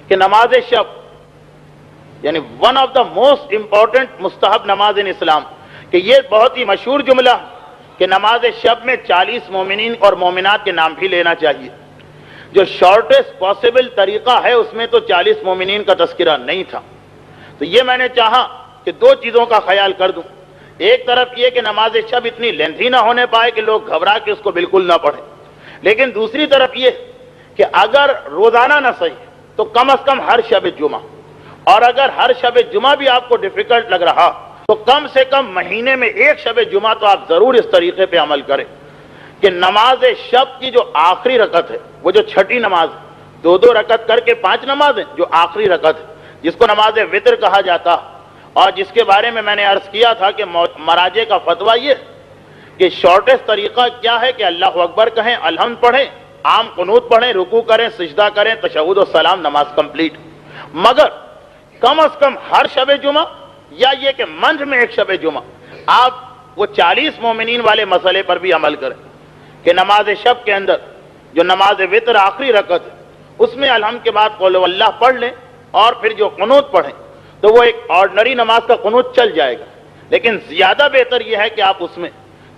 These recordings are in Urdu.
کہ نماز شب یعنی one of the most important مستحب نماز ان اسلام، کہ یہ بہت ہی مشہور جملہ کہ نماز شب میں 40 مومنین اور مومنات کے نام بھی لینا چاہیے۔ جو شارٹیسٹ پاسبل طریقہ ہے اس میں تو 40 مومنین کا تذکرہ نہیں تھا، تو یہ میں نے چاہا کہ دو چیزوں کا خیال کر دوں۔ ایک طرف یہ کہ نماز شب اتنی لیندھی نہ ہونے پائے کہ لوگ گھبرا کے اس کو بالکل نہ پڑھیں، لیکن دوسری طرف یہ کہ اگر روزانہ نہ صحیح تو کم از کم ہر شب جمعہ، اور اگر ہر شب جمعہ بھی آپ کو ڈیفیکلٹ لگ رہا تو کم سے کم مہینے میں ایک شب جمعہ تو آپ ضرور اس طریقے پہ عمل کریں کہ نماز شب کی جو آخری رکعت ہے، وہ جو چھٹی نماز ہے، 2 رکعت کر کے 5 نمازیں، جو آخری رکعت ہے جس کو نماز وطر کہا جاتا، اور جس کے بارے میں نے عرض کیا تھا کہ مراجع کا فتویٰ یہ کہ شارٹیسٹ طریقہ کیا ہے کہ اللہ اکبر کہیں، الحمد پڑھیں، عام قنوت پڑھیں، رکوع کریں، سجدہ کریں، تشہد و سلام، نماز کمپلیٹ۔ مگر کم از کم ہر شب جمعہ یا یہ کہ منجھ میں ایک شب جمعہ آپ وہ 40 مومنین والے مسئلے پر بھی عمل کریں کہ نماز شب کے اندر جو نماز وطر آخری رکعت ہے اس میں الحمد کے بعد قول اللہ پڑھ لیں، اور پھر جو قنوت پڑھیں تو وہ ایک آرڈنری نماز کا قنوت چل جائے گا، لیکن زیادہ بہتر یہ ہے کہ آپ اس میں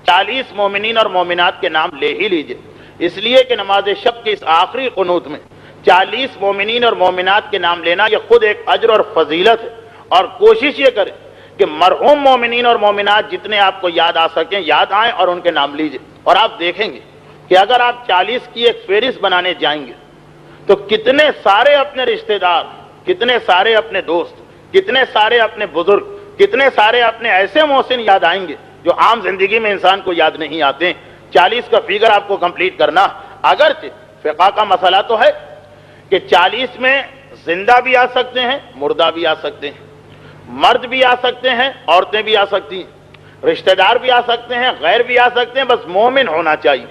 40 مومنین اور مومنات کے نام لے ہی لیجئے، اس لیے کہ نماز شب کے اس آخری قنوت میں 40 مومنین اور مومنات کے نام لینا یہ خود ایک اجر اور فضیلت ہے۔ اور کوشش یہ کریں کہ مرحوم مومنین اور مومنات جتنے آپ کو یاد آ سکیں یاد آئیں اور ان کے نام لیجئے، اور آپ دیکھیں گے کہ اگر آپ 40 کی ایک فہرست بنانے جائیں گے تو کتنے سارے اپنے رشتہ دار، کتنے سارے اپنے دوست، کتنے سارے اپنے بزرگ، کتنے سارے اپنے ایسے محسن یاد آئیں گے جو عام زندگی میں انسان کو یاد نہیں آتے۔ 40 کا فگر آپ کو کمپلیٹ کرنا، اگرچہ فقہ کا مسئلہ تو ہے کہ 40 میں زندہ بھی آ سکتے ہیں، مردہ بھی آ سکتے ہیں، مرد بھی آ سکتے ہیں، عورتیں بھی آ سکتی ہیں، رشتہ دار بھی آ سکتے ہیں، غیر بھی آ سکتے ہیں، بس مومن ہونا چاہیے۔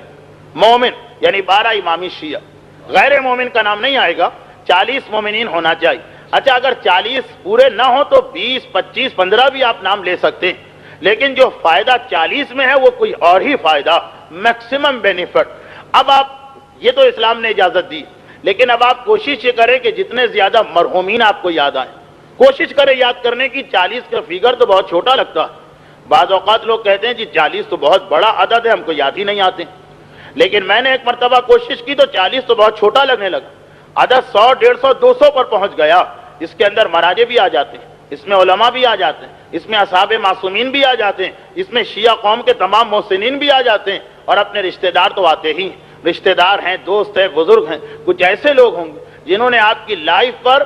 مومن یعنی 12 امامی شیعہ، غیر مومن کا نام نہیں آئے گا، 40 مومنین ہونا چاہیے۔ اچھا اگر 40 پورے نہ ہو تو 20 25 15 بھی آپ نام لے سکتے ہیں، لیکن جو فائدہ 40 میں ہے وہ کوئی اور ہی فائدہ، میکسیمم بینیفٹ۔ اب آپ یہ تو اسلام نے اجازت دی، لیکن اب آپ کوشش یہ کریں کہ جتنے زیادہ مرحومین آپ کو یاد آئیں کوشش کریں یاد کرنے کی۔ 40 کا فگر تو بہت چھوٹا لگتا ہے، بعض اوقات لوگ کہتے ہیں جی 40 تو بہت بڑا عدد ہے، ہم کو یاد ہی نہیں آتے، لیکن میں نے ایک مرتبہ کوشش کی تو 40 تو بہت چھوٹا لگنے لگا، عدد 100 150 200 پر پہنچ گیا۔ اس کے اندر مراجع بھی آ جاتے ہیں، اس میں علماء بھی آ جاتے ہیں، اس میں اصحاب معصومین بھی آ جاتے ہیں، اس میں شیعہ قوم کے تمام محسنین بھی آ جاتے ہیں، اور اپنے رشتہ دار تو آتے ہی ہیں، رشتہ دار ہیں، دوست ہیں، بزرگ ہیں، کچھ ایسے لوگ ہوں گے جنہوں نے آپ کی لائف پر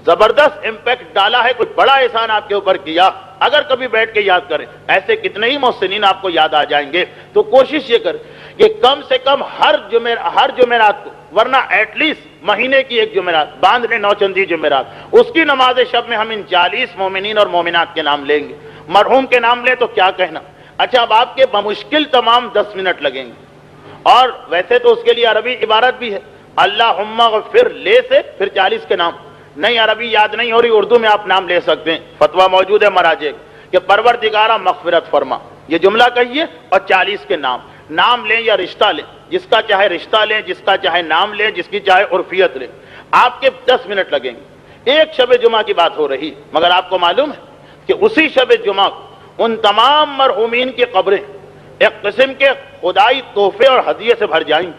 زبردست امپیکٹ ڈالا ہے، کچھ بڑا احسان آپ کے اوپر کیا، اگر کبھی بیٹھ کے یاد کریں ایسے کتنے ہی محسنین آپ کو یاد آ جائیں گے۔ تو کوشش یہ کریں کہ کم سے کم ہر جمعرات کو، ورنہ ایٹ لیسٹ مہینے کی ایک جمعرات باندھ لیں، 9 چندی جمعرات، اس کی نماز شب میں ہم ان 40 مومنین اور مومنات کے نام لیں گے۔ مرحوم کے نام لیں تو کیا کہنا۔ اچھا اب آپ کے بمشکل تمام 10 منٹ لگیں گے، اور ویسے تو اس کے لیے عربی عبارت بھی ہے، اللہم اغفر لے سے پھر 40 کے نام، نہیں عربی یاد نہیں ہو رہی اردو میں آپ نام لے سکتے ہیں، فتویٰ موجود ہے مراجع کہ پروردگارا مغفرت فرما، یہ جملہ کہیے اور 40 کے نام لیں یا رشتہ لیں، جس کا چاہے رشتہ لیں، جس کا چاہے نام لیں، جس کی چاہے عرفیت لیں، آپ کے 10 منٹ لگیں گے۔ ایک شب جمعہ کی بات ہو رہی، مگر آپ کو معلوم ہے کہ اسی شب جمعہ ان تمام مرحومین کی قبریں ایک قسم کے خدائی تحفے اور ہدیے سے بھر جائیں،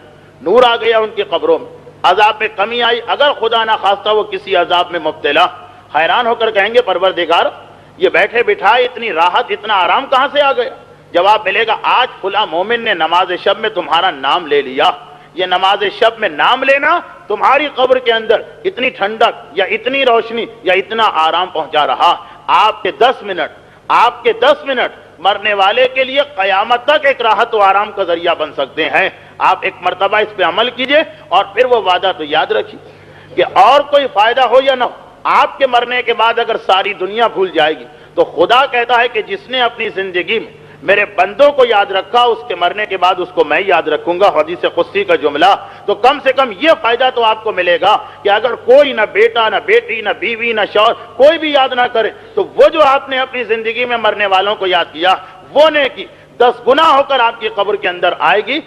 نور آ گیا ان کی قبروں میں، عذاب میں کمی آئی، اگر خدا نہ خواستہ وہ کسی عذاب میں مبتلا، حیران ہو کر کہیں گے پروردگار یہ بیٹھے بٹھائے اتنی راحت اتنا آرام کہاں سے آ گیا؟ جواب ملے گا آج فلاں مومن نے نماز شب میں تمہارا نام لے لیا۔ یہ نماز شب میں نام لینا تمہاری قبر کے اندر اتنی ٹھنڈک یا اتنی روشنی یا اتنا آرام پہنچا رہا۔ آپ کے 10 منٹ مرنے والے کے لیے قیامت تک ایک راحت و آرام کا ذریعہ بن سکتے ہیں۔ آپ ایک مرتبہ اس پہ عمل کیجئے، اور پھر وہ وعدہ تو یاد رکھیے کہ اور کوئی فائدہ ہو یا نہ ہو، آپ کے مرنے کے بعد اگر ساری دنیا بھول جائے گی تو خدا کہتا ہے کہ جس نے اپنی زندگی میں میرے بندوں کو یاد رکھا اس کے مرنے کے بعد اس کو میں یاد رکھوں گا، حدیث قدسی کا جملہ۔ تو کم سے کم یہ فائدہ تو آپ کو ملے گا کہ اگر کوئی نہ بیٹا نہ بیٹی نہ بیوی نہ شوہر کوئی بھی یاد نہ کرے تو وہ جو آپ نے اپنی زندگی میں مرنے والوں کو یاد کیا وہ نیکی 10 گنا ہو کر آپ کی قبر کے اندر آئے گی۔